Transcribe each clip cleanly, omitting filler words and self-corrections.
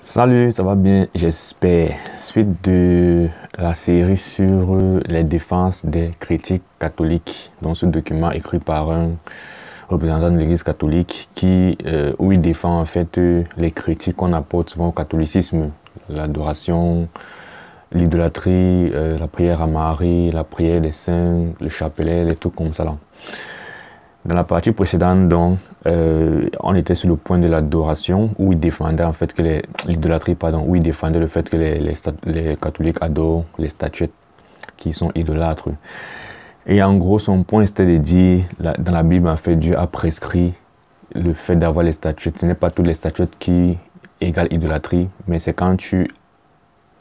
Salut, ça va bien, j'espère. Suite de la série sur les défenses des critiques catholiques, dans ce document écrit par un représentant de l'Église catholique où il défend en fait les critiques qu'on apporte souvent au catholicisme, l'adoration, l'idolâtrie, la prière à Marie, la prière des saints, le chapelet, les trucs comme ça là. Dans la partie précédente, donc, on était sur le point de l'adoration, où il défendait en fait que l'idolâtrie, pardon, où il défendait le fait que les catholiques adorent les statuettes qui sont idolâtres. Et en gros, son point c'était de dire, dans la Bible, en fait, Dieu a prescrit le fait d'avoir les statuettes. Ce n'est pas toutes les statuettes qui égale idolâtrie, mais c'est quand tu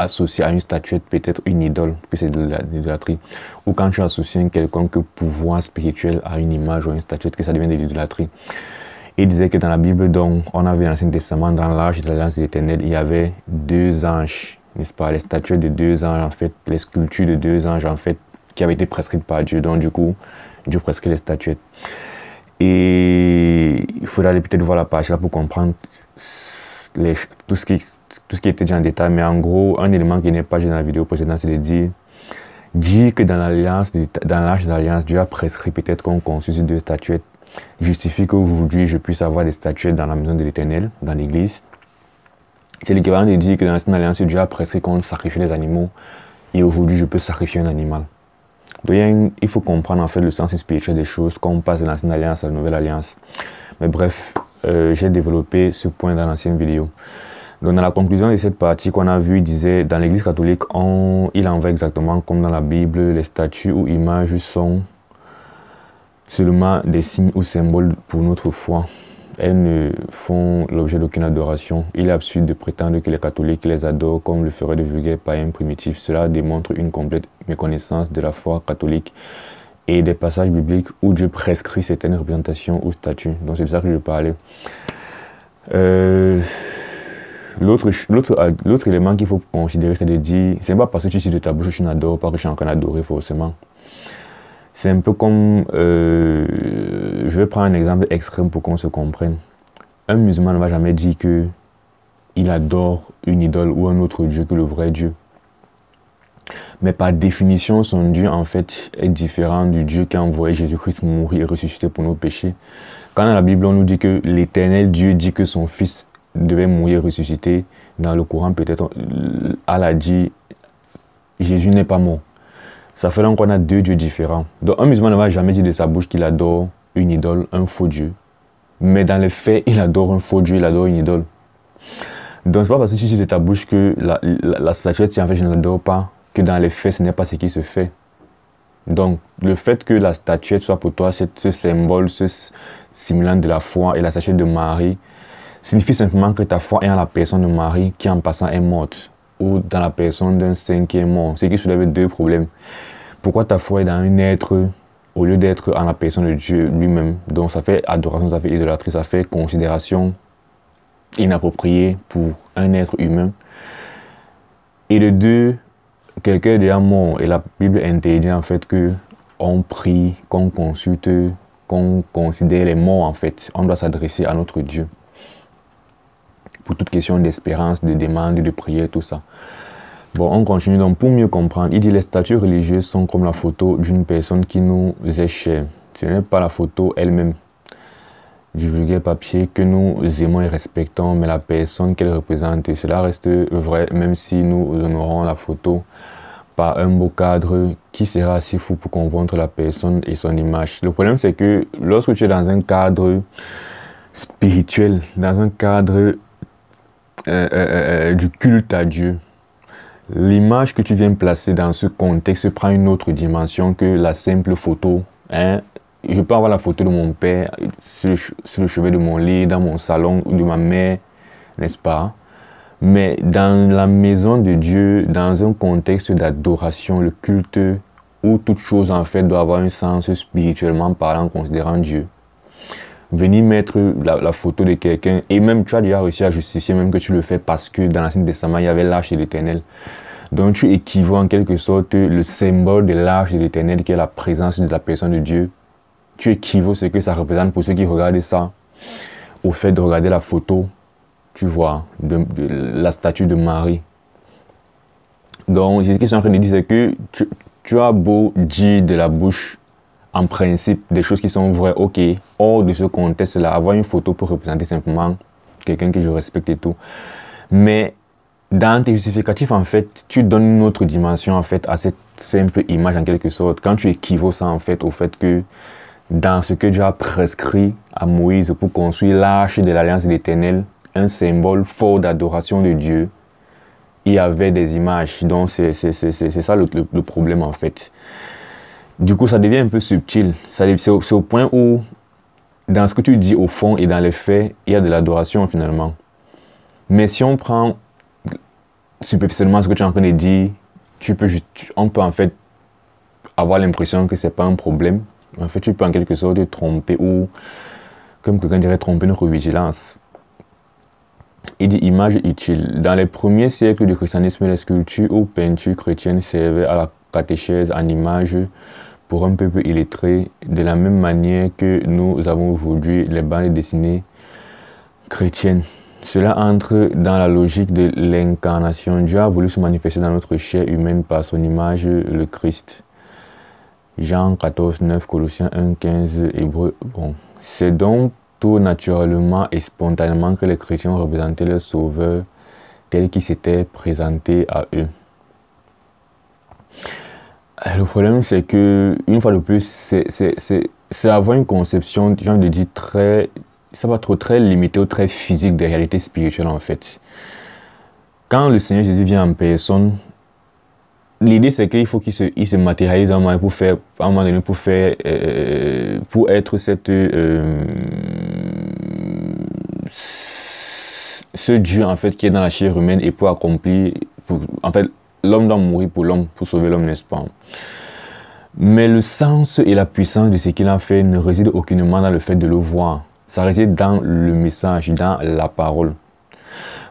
associé à une statuette, peut-être une idole, que c'est de l'idolâtrie. Ou quand tu associes un quelconque pouvoir spirituel à une image ou une statuette, que ça devient de l'idolâtrie. Il disait que dans la Bible, donc, on avait dans l'Ancien Testament, dans l'Arche de l'Alliance de l'Éternel, il y avait deux anges, n'est-ce pas, les statuettes de deux anges, en fait, les sculptures de deux anges, en fait, qui avaient été prescrites par Dieu. Donc, du coup, Dieu prescrit les statuettes. Et il faudra peut-être voir la page là pour comprendre tout ce qui était déjà en détail, mais en gros, un élément qui n'est pas dans la vidéo précédente, c'est de dire que dans l'Arche de l'Alliance, Dieu a prescrit peut-être qu'on construise deux statuettes, justifie qu'aujourd'hui je puisse avoir des statuettes dans la maison de l'Éternel, dans l'église. C'est l'équivalent de dire que dans l'Ancienne Alliance, Dieu a prescrit qu'on sacrifie les animaux, et aujourd'hui je peux sacrifier un animal. Donc il faut comprendre en fait le sens spirituel des choses, quand on passe de l'Ancienne Alliance à la Nouvelle Alliance. Mais bref, j'ai développé ce point dans l'ancienne vidéo. Donc dans la conclusion de cette partie qu'on a vue, il disait, dans l'église catholique, il en va exactement comme dans la Bible, les statues ou images sont seulement des signes ou symboles pour notre foi. Elles ne font l'objet d'aucune adoration. Il est absurde de prétendre que les catholiques les adorent comme le feraient de vulgaires païens primitifs. Cela démontre une complète méconnaissance de la foi catholique et des passages bibliques où Dieu prescrit certaines représentations ou statues. Donc c'est de ça que je parlais. L'autre élément qu'il faut considérer, c'est de dire, c'est pas parce que tu dis de ta bouche que tu n'adores pas que je suis en train d'adorer forcément. C'est un peu comme, je vais prendre un exemple extrême pour qu'on se comprenne. Un musulman ne va jamais dire qu'il adore une idole ou un autre Dieu que le vrai Dieu. Mais par définition, son Dieu en fait est différent du Dieu qui a envoyé Jésus-Christ mourir et ressusciter pour nos péchés. Quand dans la Bible on nous dit que l'Éternel Dieu dit que son Fils devait mourir et ressusciter, dans le Coran peut-être Allah dit Jésus n'est pas mort. Ça fait donc qu'on a deux dieux différents. Donc un musulman ne va jamais dire de sa bouche qu'il adore une idole, un faux Dieu. Mais dans les faits, il adore un faux Dieu, il adore une idole. Donc c'est pas parce que tu dis de ta bouche que la statuette, si en fait je ne l'adore pas, que dans les faits, ce n'est pas ce qui se fait. Donc, le fait que la statuette soit pour toi ce symbole, ce simulant de la foi et la statuette de Marie, signifie simplement que ta foi est en la personne de Marie qui en passant est morte, ou dans la personne d'un saint qui est mort. Ce qui soulève deux problèmes. Pourquoi ta foi est dans un être au lieu d'être en la personne de Dieu lui-même? Donc ça fait adoration, ça fait idolâtrie, ça fait considération inappropriée pour un être humain. Et de deux, quelqu'un est déjà mort et la Bible interdit en fait qu'on prie, qu'on consulte, qu'on considère les morts en fait. On doit s'adresser à notre Dieu pour toute question d'espérance, de demande, de prière, tout ça. Bon, on continue donc pour mieux comprendre. Il dit les statues religieuses sont comme la photo d'une personne qui nous est chère. Ce n'est pas la photo elle-même du vulgaire papier que nous aimons et respectons, mais la personne qu'elle représente. Et cela reste vrai même si nous honorons la photo par un beau cadre qui sera assez fou pour convaincre la personne et son image. Le problème c'est que lorsque tu es dans un cadre spirituel, dans un cadre du culte à Dieu, l'image que tu viens placer dans ce contexte prend une autre dimension que la simple photo. Je peux avoir la photo de mon père sur le chevet de mon lit, dans mon salon, ou de ma mère, n'est-ce pas? Mais dans la maison de Dieu, dans un contexte d'adoration, le culte, où toute chose en fait doit avoir un sens spirituellement parlant, considérant Dieu. Venir mettre la photo de quelqu'un, et même tu as déjà réussi à justifier même que tu le fais parce que dans l'Ancien Testament, il y avait l'Arche de l'Éternel. Donc tu équivaut en quelque sorte le symbole de l'Arche de l'Éternel qui est la présence de la personne de Dieu. Tu équivaut ce que ça représente pour ceux qui regardent ça au fait de regarder la photo tu vois, de la statue de Marie. Donc, ce qu'ils sont en train de dire, c'est que tu as beau dire de la bouche, en principe, des choses qui sont vraies, ok, hors de ce contexte-là, avoir une photo pour représenter simplement quelqu'un que je respecte et tout. Mais dans tes justificatifs, en fait, tu donnes une autre dimension, en fait, à cette simple image, en quelque sorte. Quand tu équivaut ça, en fait, au fait que dans ce que Dieu a prescrit à Moïse pour construire l'arche de l'Alliance de l'Éternel, un symbole fort d'adoration de Dieu, il y avait des images. Donc, c'est ça le problème, en fait. Du coup, ça devient un peu subtil. C'est au point où, dans ce que tu dis au fond et dans les faits, il y a de l'adoration, finalement. Mais si on prend superficiellement ce que tu es en train de dire, on peut en fait avoir l'impression que c'est pas un problème. En fait, tu peux en quelque sorte te tromper ou, comme quelqu'un dirait, tromper notre vigilance. Il dit image utile. Dans les premiers siècles du christianisme, les sculptures ou peintures chrétiennes servaient à la catéchèse en image pour un peuple illettré, de la même manière que nous avons aujourd'hui les bandes dessinées chrétiennes. Cela entre dans la logique de l'incarnation. Dieu a voulu se manifester dans notre chair humaine par son image, le Christ. Jean 14, 9, Colossiens 1, 15, Hébreux. Bon. C'est donc tout naturellement et spontanément que les chrétiens ont représenté leur sauveur tel qu'il s'était présenté à eux. Le problème, c'est que, une fois de plus, c'est avoir une conception, j'ai envie de dire, ça va trop très limité ou très physique des réalités spirituelles, en fait. Quand le Seigneur Jésus vient en personne, l'idée c'est qu'il faut qu'il se matérialise à un moment donné pour être ce Dieu en fait qui est dans la chair humaine et pour accomplir, en fait l'homme doit mourir pour l'homme, pour sauver l'homme, n'est-ce pas? Mais le sens et la puissance de ce qu'il a fait ne résident aucunement dans le fait de le voir. Ça réside dans le message, dans la parole.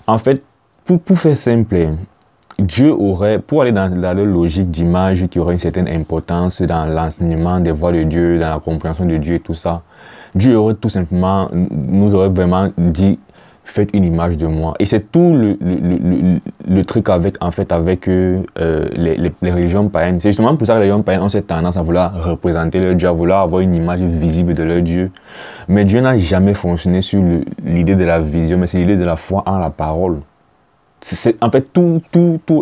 En fait, pour faire simple, Dieu aurait, pour aller dans la logique d'image qui aurait une certaine importance dans l'enseignement des voies de Dieu, dans la compréhension de Dieu et tout ça, Dieu aurait tout simplement, nous aurait vraiment dit, faites une image de moi. Et c'est tout le truc avec les religions païennes. C'est justement pour ça que les religions païennes ont cette tendance à vouloir représenter leur Dieu, à vouloir avoir une image visible de leur Dieu. Mais Dieu n'a jamais fonctionné sur l'idée de la vision, mais c'est l'idée de la foi en la parole. En fait, tout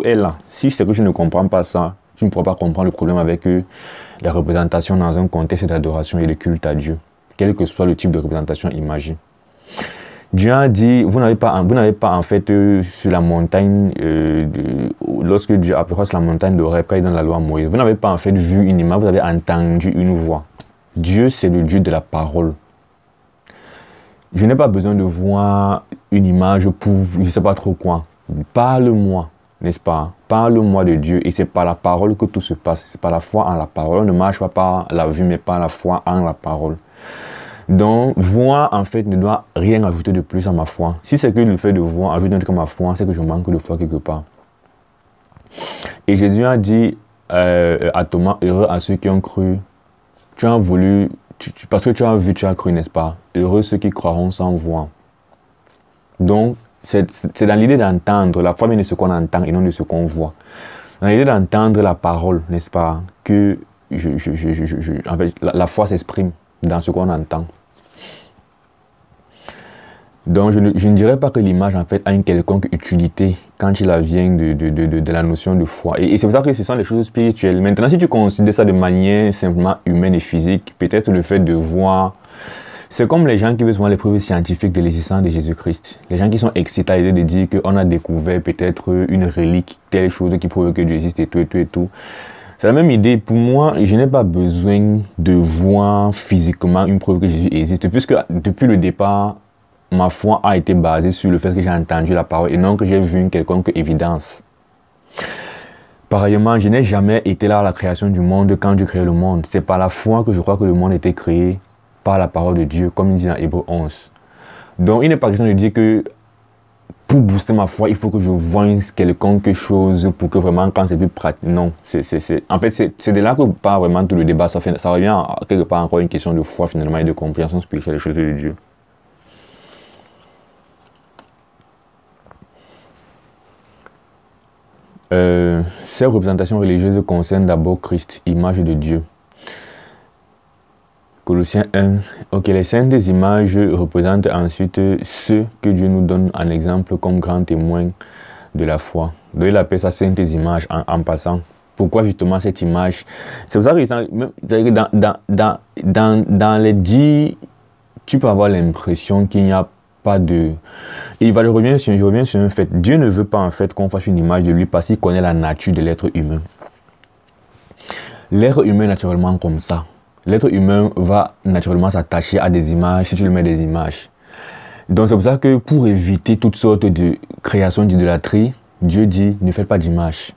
est là. Si c'est que je ne comprends pas ça, je ne pourrais pas comprendre le problème avec la représentation dans un contexte d'adoration et de culte à Dieu, quel que soit le type de représentation imagée. Dieu a dit, vous n'avez pas en fait sur la montagne, lorsque Dieu apparaît sur la montagne de Horeb, quand il donne la loi à Moïse, vous n'avez pas en fait vu une image, vous avez entendu une voix. Dieu, c'est le Dieu de la parole. Je n'ai pas besoin de voir une image pour je ne sais pas trop quoi. Parle-moi, n'est-ce pas? Parle-moi de Dieu et c'est par la parole que tout se passe. C'est par la foi en la parole. On ne marche pas par la vue, mais par la foi en la parole. Donc, voir, en fait, ne doit rien ajouter de plus à ma foi. Si c'est que le fait de voir ajoute un truc à ma foi, c'est que je manque de foi quelque part. Et Jésus a dit à Thomas, heureux à ceux qui ont cru. Tu as voulu, parce que tu as vu, tu as cru, n'est-ce pas? Heureux ceux qui croiront sans voir. Donc, c'est dans l'idée d'entendre, la foi vient de ce qu'on entend et non de ce qu'on voit. Dans l'idée d'entendre la parole, n'est-ce pas, que en fait, la foi s'exprime dans ce qu'on entend. Donc, je ne dirais pas que l'image, en fait, a une quelconque utilité quand il vient de la notion de foi. Et c'est pour ça que ce sont des choses spirituelles. Maintenant, si tu considères ça de manière simplement humaine et physique, peut-être le fait de voir. C'est comme les gens qui veulent voir les preuves scientifiques de l'existence de Jésus-Christ. Les gens qui sont excités à l'idée de dire qu'on a découvert peut-être une relique, telle chose qui prouve que Dieu existe et tout et tout et tout. C'est la même idée. Pour moi, je n'ai pas besoin de voir physiquement une preuve que Jésus existe, puisque depuis le départ, ma foi a été basée sur le fait que j'ai entendu la parole et non que j'ai vu une quelconque évidence. Pareillement, je n'ai jamais été là à la création du monde quand Dieu créait le monde. C'est par la foi que je crois que le monde a été créé par la parole de Dieu, comme il dit dans Hébreux 11. Donc, il n'est pas question de dire que pour booster ma foi, il faut que je voie quelconque chose pour que vraiment, quand c'est plus pratique. Non, en fait, c'est de là que part vraiment tout le débat. Ça revient à quelque part encore une question de foi finalement et de compréhension spirituelle des choses de Dieu. Ces représentations religieuses concernent d'abord Christ, image de Dieu. Colossiens 1. Ok, les saintes images représentent ensuite ceux que Dieu nous donne en exemple comme grand témoin de la foi. Donc il appelle ça saintes images en passant. Pourquoi justement cette image? C'est pour ça que dans les dits, tu peux avoir l'impression qu'il n'y a pas de... Et je reviens sur un fait. Dieu ne veut pas en fait qu'on fasse une image de lui parce qu'il connaît la nature de l'être humain. L'être humain est naturellement comme ça. L'être humain va naturellement s'attacher à des images si tu lui mets des images. Donc c'est pour ça que pour éviter toutes sortes de créations d'idolâtrie, Dieu dit ne faites pas d'image.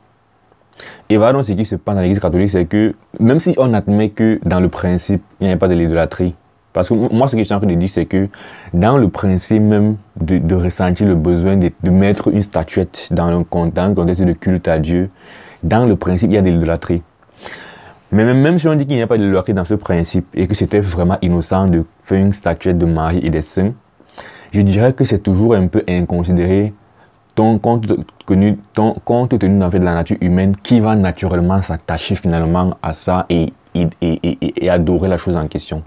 Et voilà donc ce qui se passe dans l'église catholique, c'est que même si on admet que dans le principe il n'y a pas de l'idolâtrie, parce que moi ce que je suis en train de dire c'est que dans le principe même de ressentir le besoin de mettre une statuette dans un contexte de culte à Dieu, dans le principe il y a de l'idolâtrie. Mais même si on dit qu'il n'y a pas de l'idolâtrie dans ce principe et que c'était vraiment innocent de faire une statuette de Marie et des saints, je dirais que c'est toujours un peu inconsidéré compte tenu en fait, de la nature humaine qui va naturellement s'attacher finalement à ça et adorer la chose en question.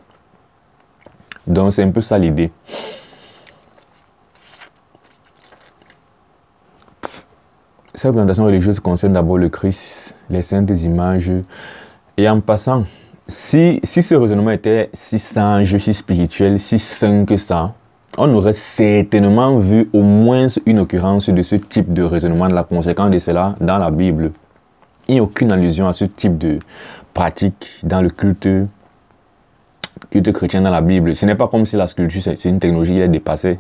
Donc c'est un peu ça l'idée. Ces représentations religieuses concernent d'abord le Christ, les saintes images. Et en passant, si ce raisonnement était si sage, si spirituel, si sain que ça, on aurait certainement vu au moins une occurrence de ce type de raisonnement, de la conséquence de cela dans la Bible. Il n'y a aucune allusion à ce type de pratique dans le culte chrétien dans la Bible. Ce n'est pas comme si la sculpture, c'est une technologie qui est dépassée.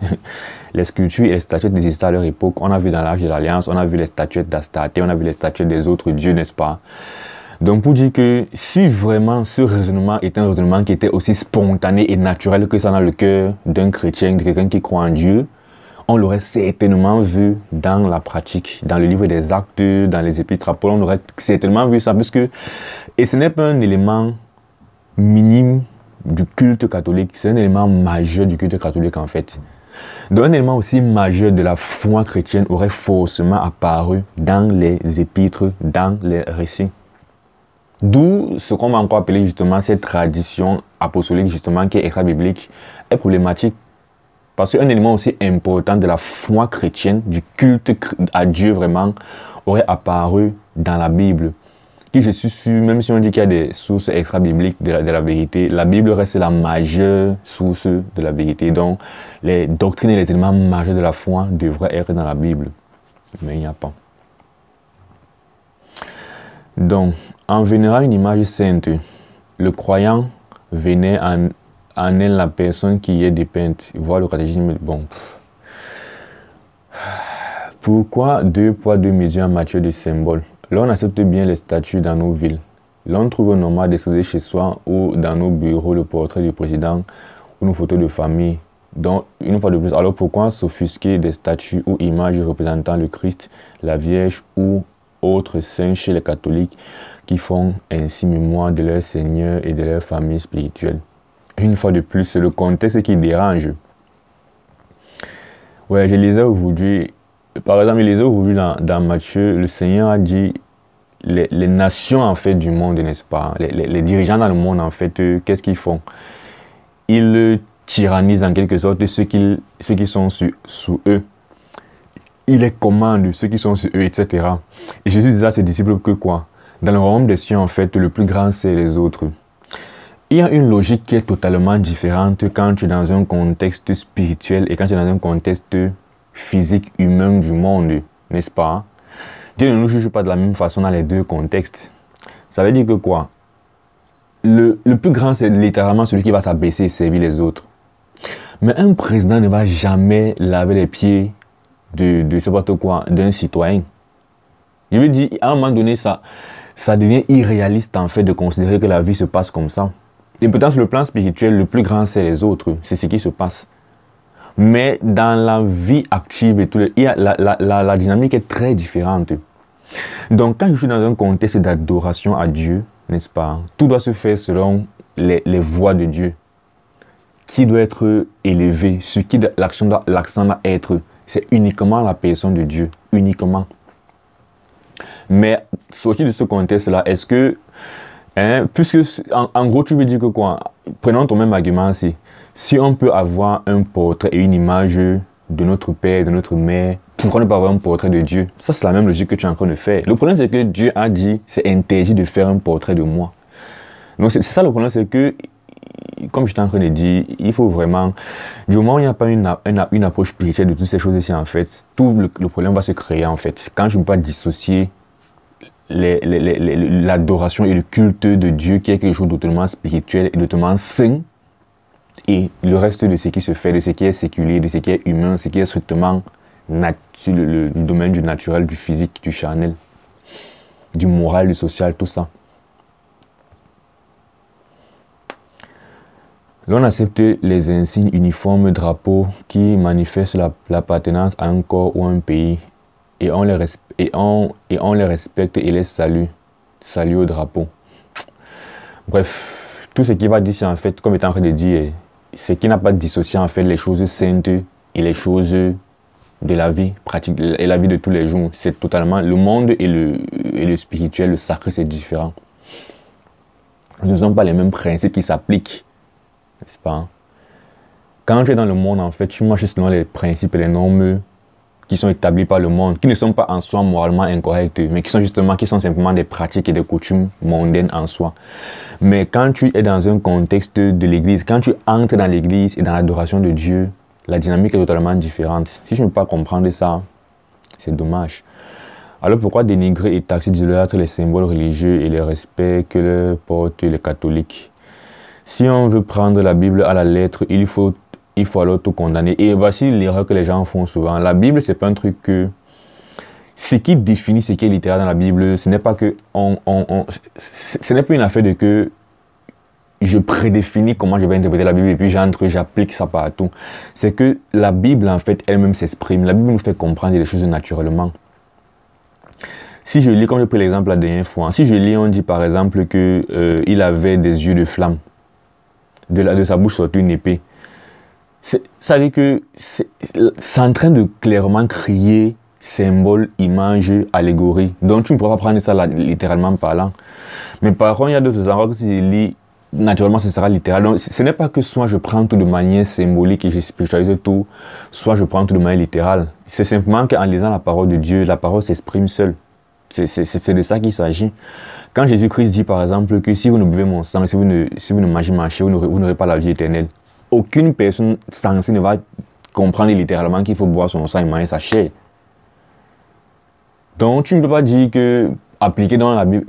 Les sculptures et les statuettes existaient à leur époque. On a vu dans l'Arche de l'Alliance, on a vu les statuettes d'Astarté, on a vu les statuettes des autres dieux, n'est-ce pas? Donc pour dire que si vraiment ce raisonnement est un raisonnement qui était aussi spontané et naturel que ça dans le cœur d'un chrétien, de quelqu'un qui croit en Dieu, on l'aurait certainement vu dans la pratique, dans le livre des Actes, dans les Épîtres à Paul, on aurait certainement vu ça, puisque, et ce n'est pas un élément minime du culte catholique, c'est un élément majeur du culte catholique en fait. Donc un élément aussi majeur de la foi chrétienne aurait forcément apparu dans les épîtres, dans les récits. D'où ce qu'on va encore appeler justement cette tradition apostolique justement qui est extra-biblique est problématique. Parce qu'un élément aussi important de la foi chrétienne, du culte à Dieu vraiment, aurait apparu dans la Bible. Qui je suis sûr, même si on dit qu'il y a des sources extra-bibliques de la vérité, la Bible reste la majeure source de la vérité. Donc les doctrines et les éléments majeurs de la foi devraient être dans la Bible. Mais il n'y a pas. Donc, en vénérant une image sainte, le croyant vénère en elle la personne qui y est dépeinte. Voir le catéchisme, bon. Pourquoi deux poids, deux mesures en matière de symboles? L'on accepte bien les statues dans nos villes. L'on trouve normal d'exposer chez soi ou dans nos bureaux le portrait du président ou nos photos de famille. Donc, une fois de plus, alors pourquoi s'offusquer des statues ou images représentant le Christ, la Vierge ou autres saints chez les catholiques qui font ainsi mémoire de leur Seigneur et de leur famille spirituelle? Une fois de plus, c'est le contexte qui dérange. Ouais, je lisais aujourd'hui, par exemple, je lisais aujourd'hui dans Matthieu, le Seigneur a dit les nations en fait du monde, n'est-ce pas? Les dirigeants dans le monde en fait, qu'est-ce qu'ils font? Ils tyrannisent en quelque sorte ceux qui sont sous eux. Il les commande, ceux qui sont sur eux, etc. Et Jésus disait à ses disciples que quoi? Dans le royaume des cieux, en fait, le plus grand, c'est les autres. Il y a une logique qui est totalement différente quand tu es dans un contexte spirituel et quand tu es dans un contexte physique, humain du monde, n'est-ce pas? Dieu ne nous juge pas de la même façon dans les deux contextes. Ça veut dire que quoi? Le plus grand, c'est littéralement celui qui va s'abaisser et servir les autres. Mais un président ne va jamais laver les pieds d'un citoyen. Je veux dire, à un moment donné, ça devient irréaliste en fait de considérer que la vie se passe comme ça. Et pourtant, sur le plan spirituel, le plus grand, c'est les autres. C'est ce qui se passe. Mais dans la vie active, et tout, la dynamique est très différente. Donc, quand je suis dans un contexte d'adoration à Dieu, n'est-ce pas, tout doit se faire selon les voies de Dieu. Qui doit être élevé, sur qui l'accent doit être, c'est uniquement la personne de Dieu, uniquement. Mais sorti de ce contexte-là, est-ce que, hein, puisque en gros tu veux dire que quoi, prenons ton même argument ici, si on peut avoir un portrait et une image de notre père, de notre mère, pourquoi ne pas avoir un portrait de Dieu? Ça c'est la même logique que tu es en train de faire. Le problème c'est que Dieu a dit, c'est interdit de faire un portrait de moi. Donc c'est ça le problème, c'est que, comme je t'ai en train de dire, il faut vraiment, du moment où il n'y a pas une approche spirituelle de toutes ces choses-ci, en fait, tout le problème va se créer, en fait. Quand je ne peux pas dissocier l'adoration et le culte de Dieu, qui est quelque chose d'autonement spirituel et d'autonement saint, et le reste de ce qui se fait, de ce qui est séculier, de ce qui est humain, ce qui est strictement le domaine du naturel, du physique, du charnel, du moral, du social, tout ça. L'on accepte les insignes uniformes drapeaux qui manifestent l'appartenance à un corps ou à un pays et on les respecte et les salue au drapeau. Bref, tout ce qui va dire, c'est en fait, comme étant en train de dire, c'est qu'il n'a pas dissocié en fait les choses saintes et les choses de la vie pratique et la vie de tous les jours. C'est totalement, le monde et le spirituel, le sacré, c'est différent. Ce ne sont pas les mêmes principes qui s'appliquent. N'est-ce pas? Quand tu es dans le monde, en fait, tu marches selon les principes et les normes qui sont établis par le monde, qui ne sont pas en soi moralement incorrects, mais qui sont simplement des pratiques et des coutumes mondaines en soi. Mais quand tu es dans un contexte de l'église, quand tu entres dans l'église et dans l'adoration de Dieu, la dynamique est totalement différente. Si je ne peux pas comprendre ça, c'est dommage. Alors pourquoi dénigrer et taxer d'idolâtres les symboles religieux et les respects que leur portent les catholiques? Si on veut prendre la Bible à la lettre, il faut alors tout condamner. Et voici l'erreur que les gens font souvent. La Bible, c'est pas un truc que... Ce qui définit ce qui est littéral dans la Bible, ce n'est pas que... ce n'est pas une affaire de que je prédéfinis comment je vais interpréter la Bible et puis j'applique ça partout. C'est que la Bible, en fait, elle-même s'exprime. La Bible nous fait comprendre les choses naturellement. Si je lis, comme j'ai pris l'exemple la dernière fois, si je lis, on dit par exemple que il avait des yeux de flamme. De sa bouche sortait une épée. Ça veut dire que c'est en train de clairement crier symbole, image, allégorie. Donc tu ne pourras pas prendre ça là, littéralement parlant. Mais par contre, il y a d'autres endroits que si je lis, naturellement ce sera littéral. Donc ce n'est pas que soit je prends tout de manière symbolique et je spiritualise tout, soit je prends tout de manière littérale. C'est simplement qu'en lisant la parole de Dieu, la parole s'exprime seule. C'est de ça qu'il s'agit. Quand Jésus-Christ dit par exemple que si vous ne buvez mon sang, si vous ne mangez ma chair, vous n'aurez pas la vie éternelle. Aucune personne sensée ne va comprendre littéralement qu'il faut boire son sang et manger sa chair. Donc tu ne peux pas dire que appliquer dans la Bible,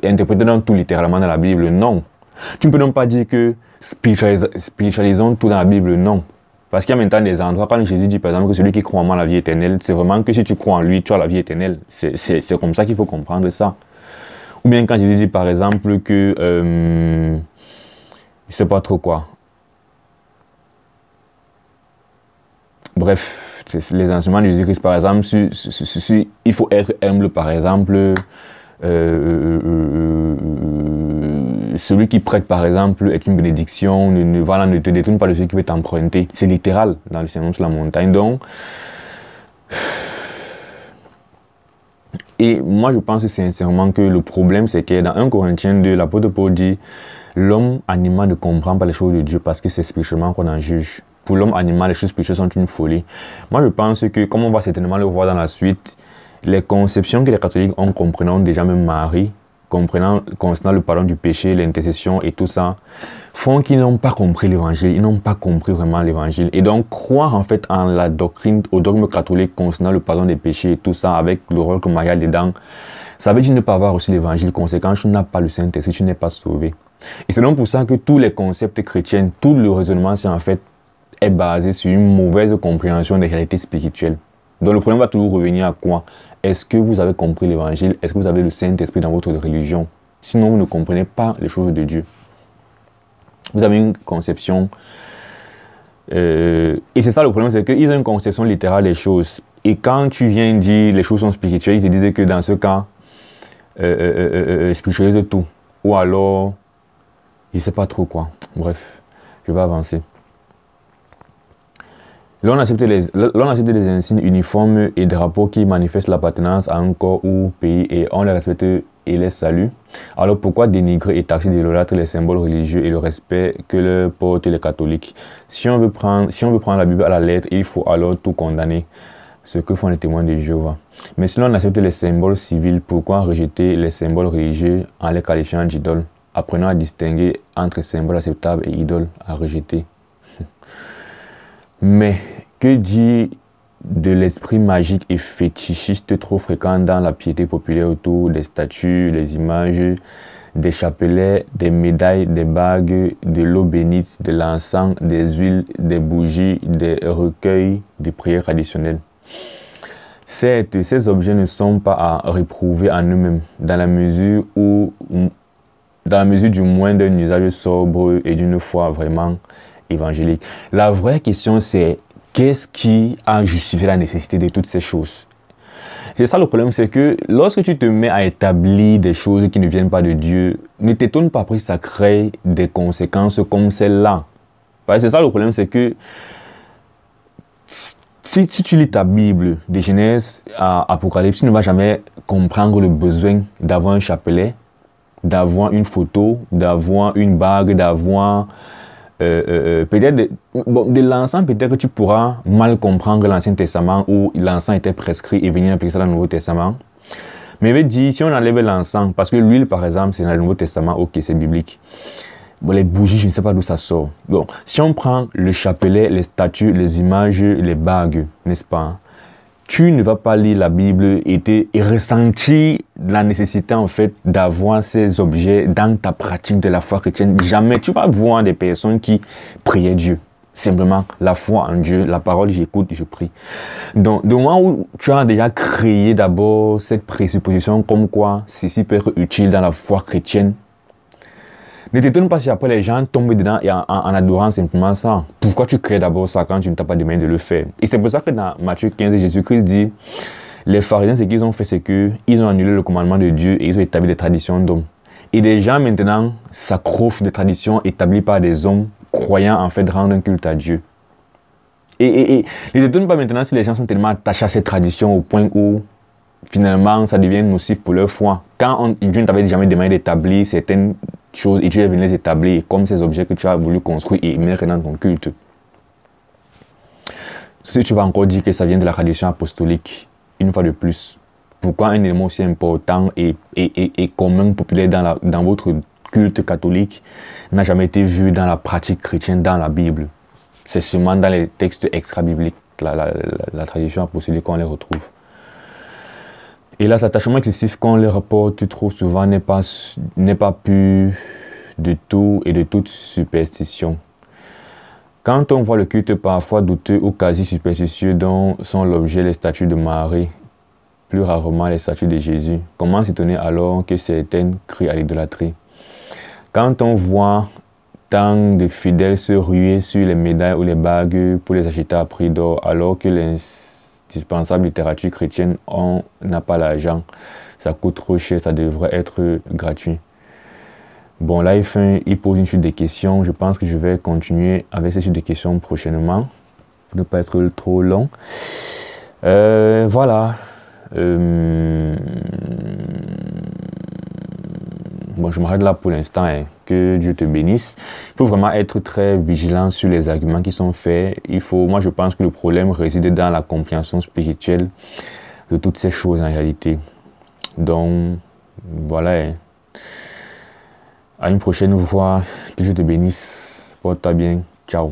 interpréter dans tout littéralement dans la Bible, non. Tu ne peux donc pas dire que spiritualisons tout dans la Bible, non. Parce qu'il y a maintenant des endroits, quand Jésus dit par exemple que celui qui croit en moi a la vie éternelle, c'est vraiment que si tu crois en lui, tu as la vie éternelle. C'est comme ça qu'il faut comprendre ça. Ou bien quand Jésus dit par exemple que, je ne sais pas trop quoi. Bref, les enseignements de Jésus-Christ par exemple, il faut être humble par exemple. Celui qui prête par exemple est une bénédiction, ne te détourne pas de celui qui veut t'emprunter. C'est littéral dans le sermon sur la montagne. Donc, et moi je pense sincèrement que le problème c'est que dans 1 Corinthiens 2, l'apôtre Paul dit l'homme animal ne comprend pas les choses de Dieu parce que c'est spirituellement qu'on en juge. Pour l'homme animal, les choses spirituelles sont une folie. Moi je pense que, comme on va certainement le voir dans la suite, les conceptions que les catholiques ont comprenant déjà même Marie, concernant le pardon du péché, l'intercession et tout ça, font qu'ils n'ont pas compris l'évangile, ils n'ont pas compris vraiment l'évangile. Et donc, croire en fait en la doctrine, au dogme catholique concernant le pardon des péchés et tout ça, avec le rôle que Marie a dedans, ça veut dire ne pas avoir reçu l'évangile. Conséquent, tu n'as pas le Saint-Esprit, tu n'es pas sauvé. Et c'est donc pour ça que tous les concepts chrétiens, tout le raisonnement, c'est en fait, est basé sur une mauvaise compréhension des réalités spirituelles. Donc le problème va toujours revenir à quoi? Est-ce que vous avez compris l'évangile? Est-ce que vous avez le Saint-Esprit dans votre religion? Sinon, vous ne comprenez pas les choses de Dieu. Vous avez une conception... et c'est ça le problème, c'est qu'ils ont une conception littérale des choses. Et quand tu viens dire les choses sont spirituelles, ils te disaient que dans ce cas, spiritualise tout. Ou alors, je ne sais pas trop quoi. Bref, je vais avancer. L'on accepte les insignes uniformes et drapeaux qui manifestent l'appartenance à un corps ou pays et on les respecte et les salue. Alors pourquoi dénigrer et taxer d'idolâtres les symboles religieux et le respect que leur portent les catholiques? Si on veut prendre la Bible à la lettre, il faut alors tout condamner, ce que font les témoins de Jéhovah. Mais si l'on accepte les symboles civils, pourquoi rejeter les symboles religieux en les qualifiant d'idoles? Apprenons à distinguer entre symboles acceptables et idoles à rejeter. Mais que dire de l'esprit magique et fétichiste trop fréquent dans la piété populaire autour des statues, les images, des chapelets, des médailles, des bagues, de l'eau bénite, de l'encens, des huiles, des bougies, des recueils de prières traditionnelles? Certes, ces objets ne sont pas à réprouver en eux-mêmes, dans la mesure du moins d'un usage sobre et d'une foi vraiment évangélique. La vraie question, c'est qu'est-ce qui a justifié la nécessité de toutes ces choses? C'est ça le problème, c'est que lorsque tu te mets à établir des choses qui ne viennent pas de Dieu, ne t'étonne pas après que ça crée des conséquences comme celle-là. C'est ça le problème, c'est que si tu lis ta Bible, de Genèse à Apocalypse, tu ne vas jamais comprendre le besoin d'avoir un chapelet, d'avoir une photo, d'avoir une bague, d'avoir peut-être de l'encens, peut-être que tu pourras mal comprendre l'Ancien Testament où l'encens était prescrit et venir appliquer ça dans le Nouveau Testament. Mais je veux dire, si on enlève l'encens, parce que l'huile par exemple, c'est dans le Nouveau Testament, ok, c'est biblique. Bon, les bougies, je ne sais pas d'où ça sort. Bon, si on prend le chapelet, les statues, les images, les bagues, n'est-ce pas? Tu ne vas pas lire la Bible et ressentir la nécessité en fait d'avoir ces objets dans ta pratique de la foi chrétienne. Jamais tu vas voir des personnes qui priaient Dieu. Simplement la foi en Dieu, la parole, j'écoute, je prie. Donc, du moment où tu as déjà créé d'abord cette présupposition comme quoi ceci peut être utile dans la foi chrétienne, ne t'étonne pas si après les gens tombent dedans et en adorant simplement ça. Pourquoi tu crées d'abord ça quand tu ne t'as pas demandé de le faire? Et c'est pour ça que dans Matthieu 15, Jésus-Christ dit, les pharisiens, ce qu'ils ont fait, c'est qu'ils ont annulé le commandement de Dieu et ils ont établi des traditions d'hommes. Et des gens maintenant s'accrochent des traditions établies par des hommes croyant en fait rendre un culte à Dieu. Et ne t'étonne pas maintenant si les gens sont tellement attachés à ces traditions au point où finalement ça devient nocif pour leur foi. Quand Dieu ne t'avait jamais demandé d'établir certaines choses et tu es venu les établir comme ces objets que tu as voulu construire et mettre dans ton culte. Si tu vas encore dire que ça vient de la tradition apostolique, une fois de plus, pourquoi un élément aussi important et commun, populaire dans votre culte catholique n'a jamais été vu dans la pratique chrétienne, dans la Bible? C'est seulement dans les textes extra-bibliques, la tradition apostolique qu'on les retrouve. Et là, cet attachement excessif qu'on les rapporte trop souvent n'est pas pur de tout et de toute superstition. Quand on voit le culte parfois douteux ou quasi superstitieux dont sont l'objet les statues de Marie, plus rarement les statues de Jésus, comment s'étonner alors que certaines crient à l'idolâtrie? Quand on voit tant de fidèles se ruer sur les médailles ou les bagues pour les acheter à prix d'or alors que l'indispensable littérature chrétienne, on n'a pas l'argent, ça coûte trop cher, ça devrait être gratuit. Bon, là, il pose une suite de questions. Je pense que je vais continuer avec ces suite de questions prochainement, pour ne pas être trop long. Voilà. Bon, je m'arrête là pour l'instant. Hein. Que Dieu te bénisse. Il faut vraiment être très vigilant sur les arguments qui sont faits. Moi, je pense que le problème réside dans la compréhension spirituelle de toutes ces choses en réalité. Donc, voilà. Hein. À une prochaine fois. Que Dieu te bénisse. Porte-toi bien. Ciao.